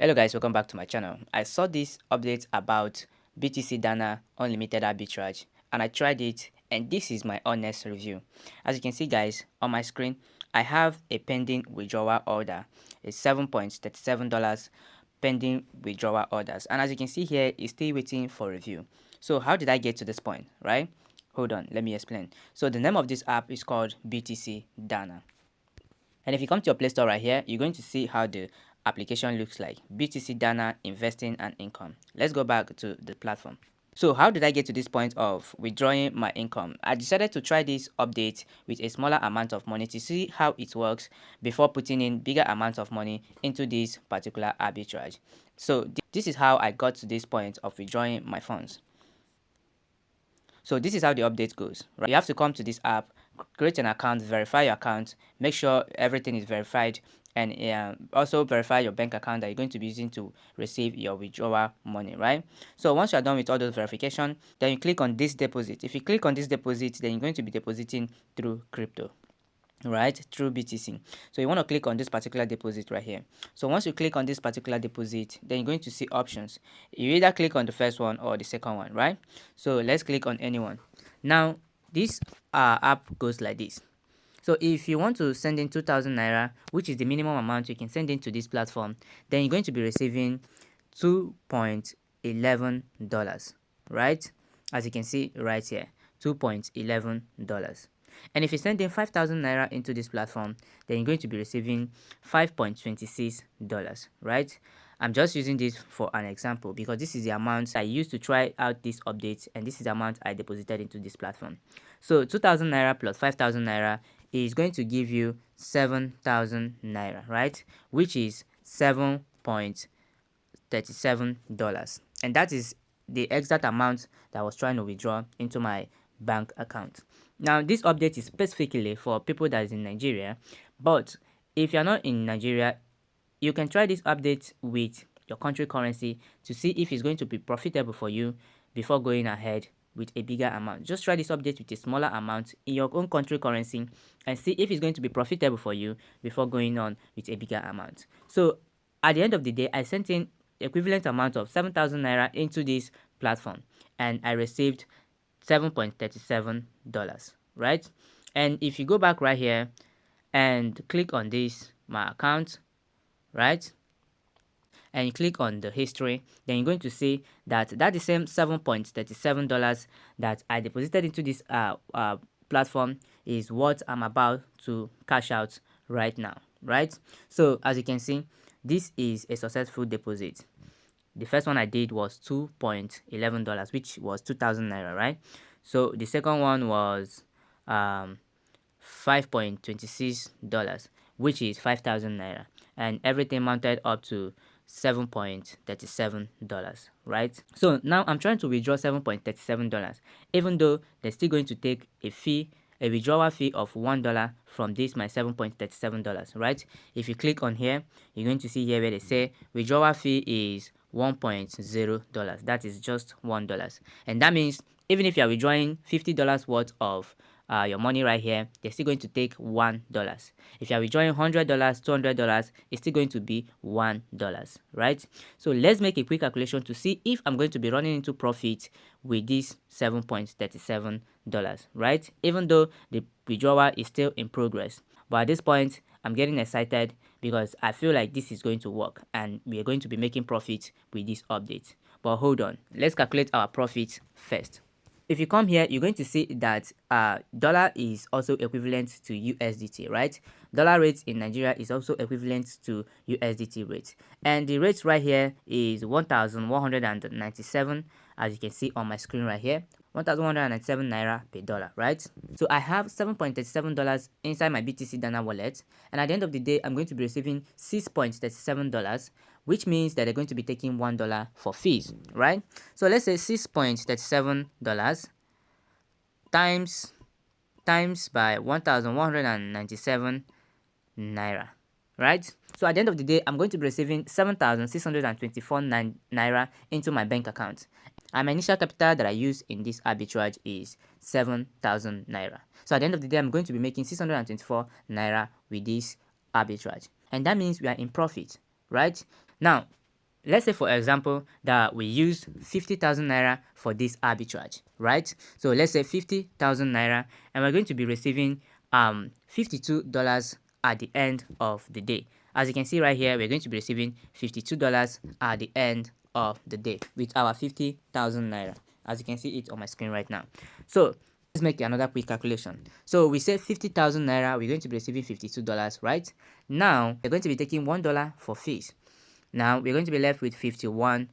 Hello guys, welcome back to my channel. I saw this update about BTC Dana unlimited arbitrage and I tried it, and this is my honest review. As you can see guys on my screen, I have a pending withdrawal order. It's $7.37 pending withdrawal orders, and as you can see here, it's still waiting for review. So how did I get to this point, right? Hold on, let me explain. So the name of this app is called BTC Dana. And if you come to your Play Store right here, you're going to see how the application looks like. BTC Dana Investing and Income. Let's go back to the platform. So how did I get to this point of withdrawing my income? I decided to try this update with a smaller amount of money to see how it works before putting in bigger amounts of money into this particular arbitrage. So this is how I got to this point of withdrawing my funds. So this is how the update goes, right? You have to come to this app, create an account, verify your account, make sure everything is verified, and also verify your bank account that you're going to be using to receive your withdrawal money, right? So once you're done with all those verification, then you click on this deposit. If you click on this deposit, then you're going to be depositing through crypto, right, through BTC. So you want to click on this particular deposit right here. So once you click on this particular deposit, then you're going to see options. You either click on the first one or the second one, right? So let's click on anyone. Now this app goes like this. So if you want to send in 2,000 naira, which is the minimum amount you can send into this platform, then you're going to be receiving $2.11, right? As you can see right here, $2.11. And if you send in 5,000 naira into this platform, then you're going to be receiving $5.26, right? I'm just using this for an example because this is the amount I used to try out this update, and this is the amount I deposited into this platform. So 2,000 naira plus 5,000 naira is going to give you 7,000 naira, right? Which is $7.37. And that is the exact amount that I was trying to withdraw into my bank account. Now this update is specifically for people that is in Nigeria, but if you're not in Nigeria, you can try this update with your country currency to see if it's going to be profitable for you before going ahead with a bigger amount. Just try this update with a smaller amount in your own country currency and see if it's going to be profitable for you before going on with a bigger amount. So at the end of the day, I sent in equivalent amount of 7,000 naira into this platform and I received $7.37, right? And if you go back right here and click on this my account, right, and you click on the history, then you're going to see that the same $7.37 that I deposited into this platform is what I'm about to cash out right now, right? So as you can see, this is a successful deposit. The first one I did was $2.11, which was 2,000 naira, right? So the second one was $5.26, which is 5,000 naira, and everything mounted up to $7.37, right? So now I'm trying to withdraw $7.37, even though they're still going to take a withdrawal fee of $1 from this my $7.37, right? If you click on here, you're going to see here where they say withdrawal fee is $1.0. That is just $1, and that means even if you are withdrawing $50 worth of your money right here, they're still going to take $1. If you are withdrawing $100, $200, it's still going to be $1, right? So let's make a quick calculation to see if I'm going to be running into profit with this $7.37, right? Even though the withdrawal is still in progress, but at this point I'm getting excited because I feel like this is going to work and we are going to be making profit with this update. But hold on, let's calculate our profit first. If you come here, you're going to see that dollar is also equivalent to USDT, right? Dollar rate in Nigeria is also equivalent to USDT rate. And the rate right here is 1,197, as you can see on my screen right here. 1,197 naira per dollar, right? So I have $7.37 inside my BTC Dana wallet, and at the end of the day, I'm going to be receiving $6.37, which means that they're going to be taking $1 for fees, right? So let's say $6.37 times by 1,197 naira, right? So at the end of the day, I'm going to be receiving 7,624 naira into my bank account. And my initial capital that I use in this arbitrage is 7,000 naira. So at the end of the day, I'm going to be making 624 naira with this arbitrage. And that means we are in profit, right? Now, let's say for example that we use 50,000 naira for this arbitrage, right? So let's say 50,000 naira, and we're going to be receiving $52 at the end of the day. As you can see right here, we're going to be receiving $52 at the end of the day with our 50,000 naira, as you can see it on my screen right now. So let's make another quick calculation. So we said 50,000 naira, we're going to be receiving $52, right? Now we're going to be taking $1 for fees. Now we're going to be left with $51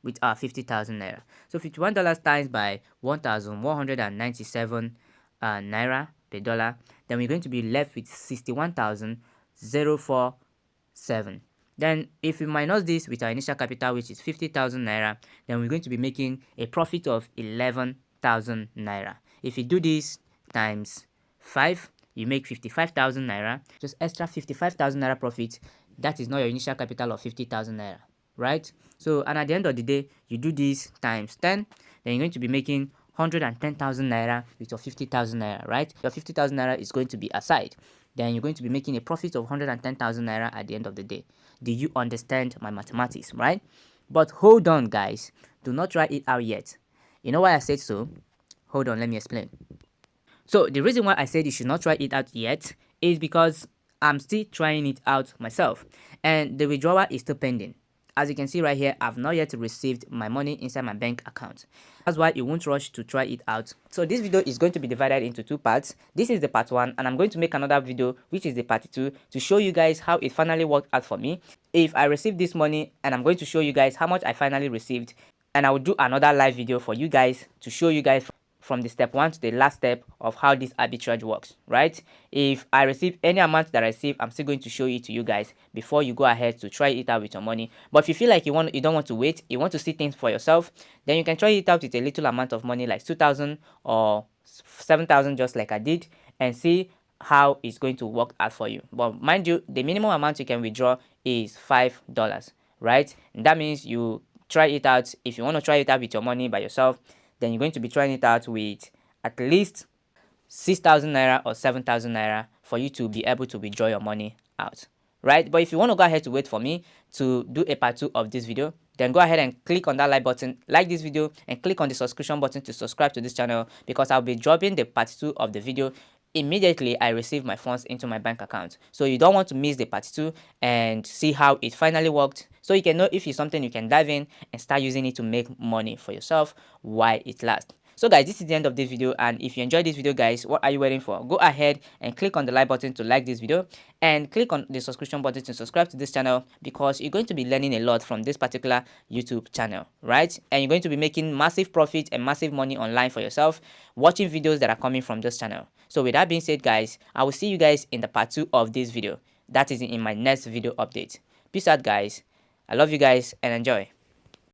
with our 50,000 naira. So $51 times by 1,197 naira per dollar. Then we're going to be left with 61,047. Then if we minus this with our initial capital, which is 50,000 naira, then we're going to be making a profit of 11,000 naira. If you do this times 5, you make 55,000 naira, just extra 55,000 naira profit. That is not your initial capital of 50,000 naira, right? So, and at the end of the day, you do this times 10, then you're going to be making 110,000 naira with your 50,000 naira, right? Your 50,000 naira is going to be aside. Then you're going to be making a profit of 110,000 naira at the end of the day. Do you understand my mathematics, right? But hold on, guys. Do not try it out yet. You know why I said so? Hold on, let me explain. So the reason why I said you should not try it out yet is because I'm still trying it out myself, and the withdrawal is still pending. As you can see right here, I've not yet received my money inside my bank account. That's why you won't rush to try it out. So this video is going to be divided into two parts. This is the part 1, and I'm going to make another video, which is the part 2, to show you guys how it finally worked out for me. If I received this money, and I'm going to show you guys how much I finally received, and I will do another live video for you guys to show you guys from the step 1 to the last step of how this arbitrage works, right? If I receive any amount that I receive, I'm still going to show it to you guys before you go ahead to try it out with your money. But if you feel like you don't want to wait, you want to see things for yourself, then you can try it out with a little amount of money like 2,000 or 7,000, just like I did, and see how it's going to work out for you. But mind you, the minimum amount you can withdraw is $5, right? And that means you try it out. If you want to try it out with your money by yourself, then you're going to be trying it out with at least 6,000 naira or 7,000 naira for you to be able to withdraw your money out, right? But if you want to go ahead to wait for me to do a part 2 of this video, then go ahead and click on that like button, like this video, and click on the subscription button to subscribe to this channel, because I'll be dropping the part 2 of the video immediately I receive my funds into my bank account. So you don't want to miss the part 2 and see how it finally worked, so you can know if it's something you can dive in and start using it to make money for yourself while it lasts. So guys, this is the end of this video, and if you enjoyed this video, guys, what are you waiting for? Go ahead and click on the like button to like this video, and click on the subscription button to subscribe to this channel, because you're going to be learning a lot from this particular YouTube channel, right? And you're going to be making massive profit and massive money online for yourself watching videos that are coming from this channel. So with that being said, guys, I will see you guys in the part 2 of this video. That is in my next video update. Peace out, guys. I love you guys, and enjoy.